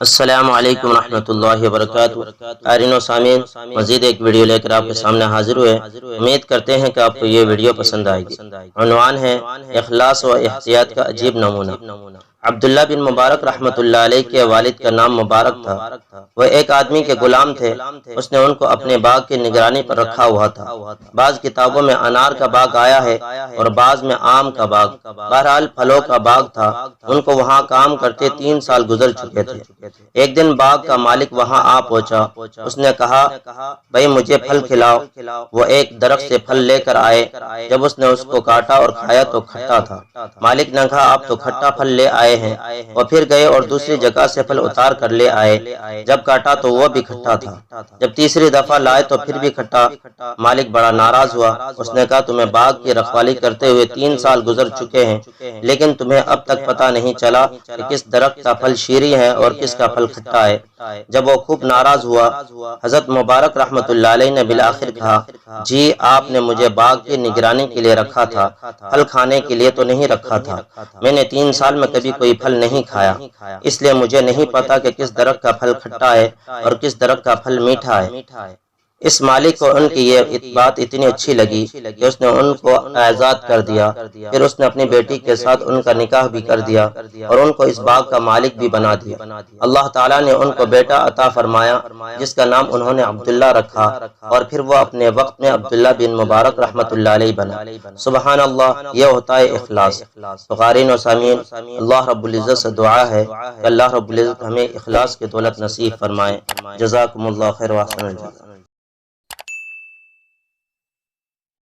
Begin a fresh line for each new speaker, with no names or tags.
السلام علیکم ورحمۃ اللہ وبرکاتہ۔ قارئین و سامعین، مزید ایک ویڈیو لے کر آپ کے سامنے حاضر ہوئے۔ امید کرتے ہیں کہ آپ کو یہ ویڈیو پسند آئے گی۔ عنوان ہے اخلاص و احتیاط کا عجیب نمونہ۔ عبداللہ بن مبارک رحمۃ اللہ علیہ کے والد کا نام مبارک تھا۔ وہ ایک آدمی کے غلام تھے۔ اس نے ان کو اپنے باغ کی نگرانی پر رکھا ہوا تھا۔ بعض کتابوں میں انار کا باغ آیا ہے اور بعض میں آم کا باغ، بہرحال پھلوں کا باغ تھا۔ ان کو وہاں کام کرتے 3 سال گزر چکے تھے۔ ایک دن باغ کا مالک وہاں آ پہنچا۔ اس نے کہا، بھئی مجھے پھل کھلاؤ۔ وہ ایک درخت سے پھل لے کر آئے۔ جب اس نے اس کو کاٹا اور کھایا تو کھٹا تھا۔ مالک نے کہا، آپ تو کھٹا پھل لے آئے ہیں۔ وہ پھر گئے اور دوسری جگہ سے پھل اتار کر لے آئے۔ جب کاٹا تو وہ بھی کھٹا تھا۔ جب تیسری دفعہ لائے تو پھر بھی کھٹا۔ مالک بڑا ناراض ہوا۔ اس نے کہا، تمہیں باغ کی رکھوالی کرتے ہوئے 3 سال گزر چکے ہیں، لیکن تمہیں اب تک پتہ نہیں چلا کہ کس درخت کا پھل شیریں ہے اور کس کا پھل کھٹا ہے۔ جب وہ خوب ناراض ہوا، حضرت مبارک رحمۃ اللہ علیہ نے بالآخر کہا، جی آپ نے مجھے باغ کی نگرانی کے لیے رکھا تھا، پھل کھانے کے لیے تو نہیں رکھا تھا۔ میں نے 3 سال میں کبھی کوئی پھل نہیں کھایا، اس لیے مجھے نہیں پتا کہ کس درخت کا پھل کھٹا ہے اور کس درخت کا پھل میٹھا ہے۔ اس مالک کو ان کی یہ بات اتنی اچھی لگی کہ اس نے ان کو آزاد کر دیا۔ پھر اس نے اپنی بیٹی کے ساتھ ان کا نکاح بھی کر دیا اور ان کو اس باغ کا مالک بھی بنا دیا۔ اللہ تعالیٰ نے ان کو بیٹا عطا فرمایا جس کا نام انہوں نے عبداللہ رکھا، اور پھر وہ اپنے وقت میں عبداللہ بن مبارک رحمۃ اللہ علیہ بنا۔ سبحان اللہ، یہ ہوتا ہے اخلاص۔ تو قارئین و سامعین، اللہ رب العزت سے دعا ہے کہ اللہ رب العزت ہمیں اخلاص کی دولت نصیب فرمائے۔ جزاکم اللہ خیر و احسن الجزاء۔